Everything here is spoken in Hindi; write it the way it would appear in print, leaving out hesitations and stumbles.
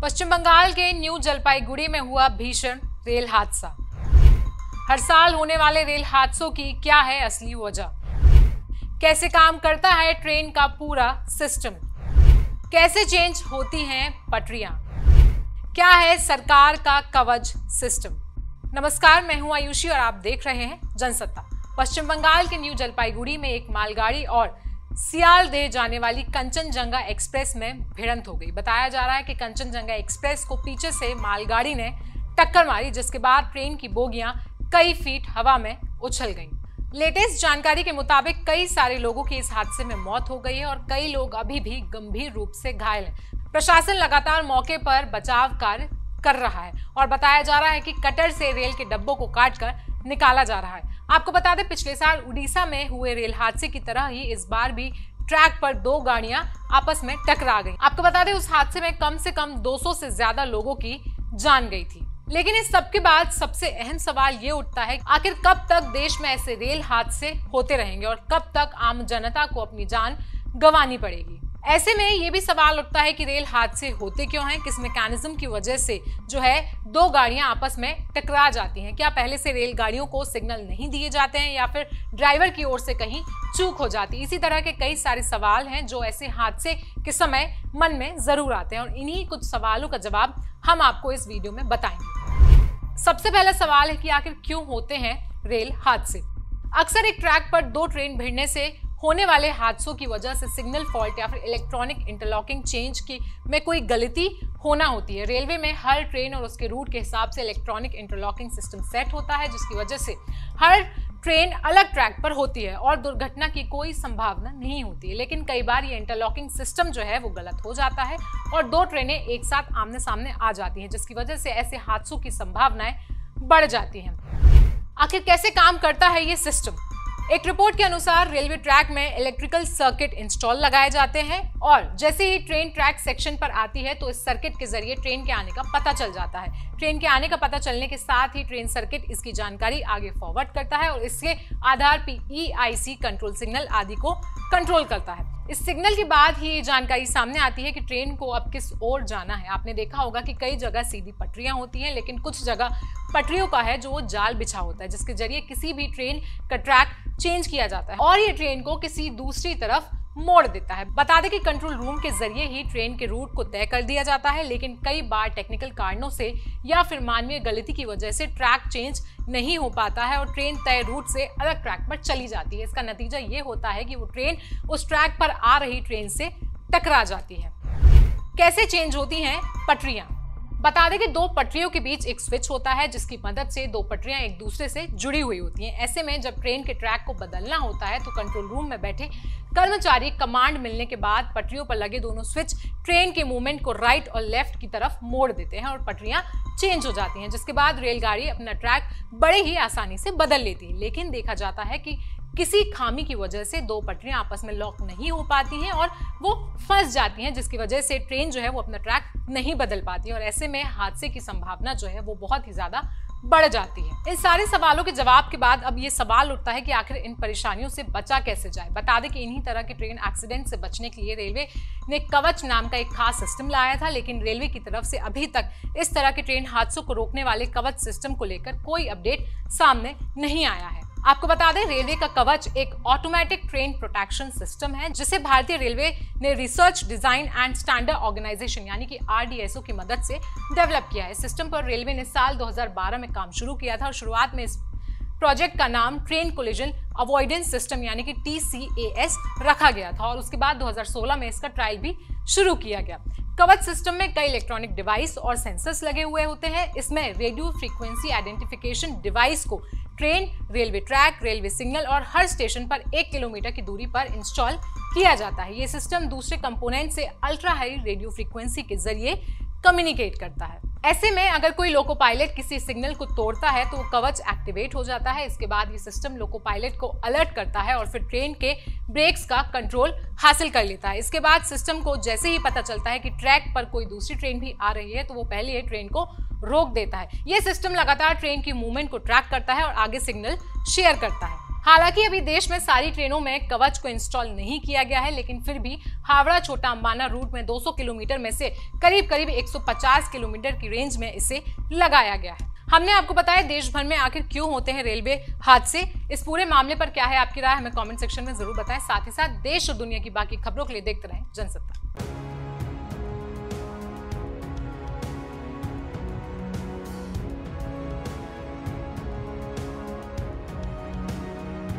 पश्चिम बंगाल के न्यू जलपाईगुड़ी में हुआ भीषण रेल हादसा। हर साल होने वाले रेल हादसों की क्या है असली वजह? कैसे काम करता है ट्रेन का पूरा सिस्टम? कैसे चेंज होती हैं पटरियां? क्या है सरकार का कवच सिस्टम? नमस्कार, मैं हूं आयुषी और आप देख रहे हैं जनसत्ता। पश्चिम बंगाल के न्यू जलपाईगुड़ी में एक मालगाड़ी और सियालदेह जाने वाली कंचनजंगा एक्सप्रेस में भिड़ंत हो गई। बताया जा रहा है कि कंचनजंगा एक्सप्रेस को पीछे से मालगाड़ी ने टक्कर मारी, जिसके बाद ट्रेन की बोगियां कई फीट हवा में उछल गईं। लेटेस्ट जानकारी के मुताबिक कई सारे लोगों की इस हादसे में मौत हो गई है और कई लोग अभी भी गंभीर रूप से घायल हैं। प्रशासन लगातार मौके पर बचाव कार्य कर रहा है और बताया जा रहा है कि कटर से रेल के डब्बों को काटकर निकाला जा रहा है। आपको बता दें, पिछले साल उड़ीसा में हुए रेल हादसे की तरह ही इस बार भी ट्रैक पर दो गाड़ियां आपस में टकरा गईं। आपको बता दें, उस हादसे में कम से कम 200 से ज्यादा लोगों की जान गई थी। लेकिन इस सब के बाद सबसे अहम सवाल ये उठता है, आखिर कब तक देश में ऐसे रेल हादसे होते रहेंगे और कब तक आम जनता को अपनी जान गंवानी पड़ेगी? ऐसे में ये भी सवाल उठता है कि रेल हादसे होते क्यों हैं, किस मैकेनिज्म की वजह से जो है दो गाड़ियां आपस में टकरा जाती हैं? क्या पहले से रेलगाड़ियों को सिग्नल नहीं दिए जाते हैं या फिर ड्राइवर की ओर से कहीं चूक हो जाती है? इसी तरह के कई सारे सवाल हैं जो ऐसे हादसे के समय मन में जरूर आते हैं और इन्हीं कुछ सवालों का जवाब हम आपको इस वीडियो में बताएंगे। सबसे पहला सवाल है कि आखिर क्यों होते हैं रेल हादसे? अक्सर एक ट्रैक पर दो ट्रेन भिड़ने से होने वाले हादसों की वजह से सिग्नल फॉल्ट या फिर इलेक्ट्रॉनिक इंटरलॉकिंग चेंज की में कोई गलती होना होती है। रेलवे में हर ट्रेन और उसके रूट के हिसाब से इलेक्ट्रॉनिक इंटरलॉकिंग सिस्टम सेट होता है, जिसकी वजह से हर ट्रेन अलग ट्रैक पर होती है और दुर्घटना की कोई संभावना नहीं होती है। लेकिन कई बार ये इंटरलॉकिंग सिस्टम जो है वो गलत हो जाता है और दो ट्रेनें एक साथ आमने सामने आ जाती हैं, जिसकी वजह से ऐसे हादसों की संभावनाएं बढ़ जाती हैं। आखिर कैसे काम करता है ये सिस्टम? एक रिपोर्ट के अनुसार रेलवे ट्रैक में इलेक्ट्रिकल सर्किट इंस्टॉल लगाए जाते हैं और जैसे ही ट्रेन ट्रैक सेक्शन पर आती है तो इस सर्किट के जरिए ट्रेन के आने का पता चल जाता है। ट्रेन के आने का पता चलने के साथ ही ट्रेन सर्किट इसकी जानकारी आगे फॉरवर्ड करता है और इसके आधार पर EIC कंट्रोल सिग्नल आदि को कंट्रोल करता है। इस सिग्नल के बाद ही ये जानकारी सामने आती है कि ट्रेन को अब किस ओर जाना है। आपने देखा होगा कि कई जगह सीधी पटरियां होती हैं, लेकिन कुछ जगह पटरियों का है जो वो जाल बिछा होता है, जिसके जरिए किसी भी ट्रेन का ट्रैक चेंज किया जाता है और ये ट्रेन को किसी दूसरी तरफ मोड़ देता है। बता दें कि कंट्रोल रूम के जरिए ही ट्रेन के रूट को तय कर दिया जाता है, लेकिन कई बार टेक्निकल कारणों से या फिर मानवीय गलती की वजह से ट्रैक चेंज नहीं हो पाता है और ट्रेन तय रूट से अलग ट्रैक पर चली जाती है। इसका नतीजा ये होता है कि वो ट्रेन उस ट्रैक पर आ रही ट्रेन से टकरा जाती है। कैसे चेंज होती हैं पटरियां? बता दें कि दो पटरियों के बीच एक स्विच होता है, जिसकी मदद से दो पटरियां एक दूसरे से जुड़ी हुई होती हैं। ऐसे में जब ट्रेन के ट्रैक को बदलना होता है तो कंट्रोल रूम में बैठे कर्मचारी कमांड मिलने के बाद पटरियों पर लगे दोनों स्विच ट्रेन के मूवमेंट को राइट और लेफ्ट की तरफ मोड़ देते हैं और पटरियां चेंज हो जाती हैं, जिसके बाद रेलगाड़ी अपना ट्रैक बड़े ही आसानी से बदल लेती है। लेकिन देखा जाता है कि किसी खामी की वजह से दो पटरियां आपस में लॉक नहीं हो पाती हैं और वो फंस जाती हैं, जिसकी वजह से ट्रेन जो है वो अपना ट्रैक नहीं बदल पाती है और ऐसे में हादसे की संभावना जो है वो बहुत ही ज्यादा बढ़ जाती है। इन सारे सवालों के जवाब के बाद अब ये सवाल उठता है कि आखिर इन परेशानियों से बचा कैसे जाए। बता दें कि इन्हीं तरह के ट्रेन एक्सीडेंट से बचने के लिए रेलवे ने कवच नाम का एक खास सिस्टम लाया था, लेकिन रेलवे की तरफ से अभी तक इस तरह के ट्रेन हादसों को रोकने वाले कवच सिस्टम को लेकर कोई अपडेट सामने नहीं आया है। आपको बता दें, रेलवे का कवच एक ऑटोमेटिक ट्रेन प्रोटेक्शन सिस्टम है, जिसे भारतीय रेलवे ने research design and standard organisation यानी कि RDSO की मदद से डेवलप किया है। इस सिस्टम पर रेलवे ने साल 2012 में काम शुरू किया था और शुरुआत में इस प्रोजेक्ट का नाम ट्रेन कोलिजन अवॉइडेंस सिस्टम यानी कि TCAS रखा गया था और उसके बाद 2016 में इसका ट्रायल भी शुरू किया गया। कवच सिस्टम में कई इलेक्ट्रॉनिक डिवाइस और सेंसर्स लगे हुए होते हैं। इसमें रेडियो फ्रीक्वेंसी आइडेंटिफिकेशन डिवाइस को train, railway track, railway signal और हर स्टेशन पर 1 किलोमीटर की दूरी पर इंस्टॉल किया जाता है। ये सिस्टम दूसरे कंपोनेंट से अल्ट्रा हाई रेडियो फ्रीक्वेंसी के जरिए कम्युनिकेट करता है। ऐसे में अगर कोई लोको पायलट किसी सिग्नल को तोड़ता है तो वो कवच एक्टिवेट हो जाता है। इसके बाद ये सिस्टम लोको पायलट को अलर्ट करता है और फिर ट्रेन के ब्रेक्स का कंट्रोल हासिल कर लेता है। इसके बाद सिस्टम को जैसे ही पता चलता है कि ट्रैक पर कोई दूसरी ट्रेन भी आ रही है तो वो पहले ही ट्रेन को रोक देता है। ये सिस्टम लगातार ट्रेन की मूवमेंट को ट्रैक करता है और आगे सिग्नल शेयर करता है। हालांकि अभी देश में सारी ट्रेनों में कवच को इंस्टॉल नहीं किया गया है, लेकिन फिर भी हावड़ा छोटा अंबाला रूट में 200 किलोमीटर में से करीब 150 किलोमीटर की रेंज में इसे लगाया गया है। हमने आपको बताया देश भर में आखिर क्यों होते हैं रेलवे हादसे। इस पूरे मामले पर क्या है आपकी राय, हमें कमेंट सेक्शन में जरूर बताएं। साथ ही साथ देश और दुनिया की बाकी खबरों के लिए देखते रहें जनसत्ता।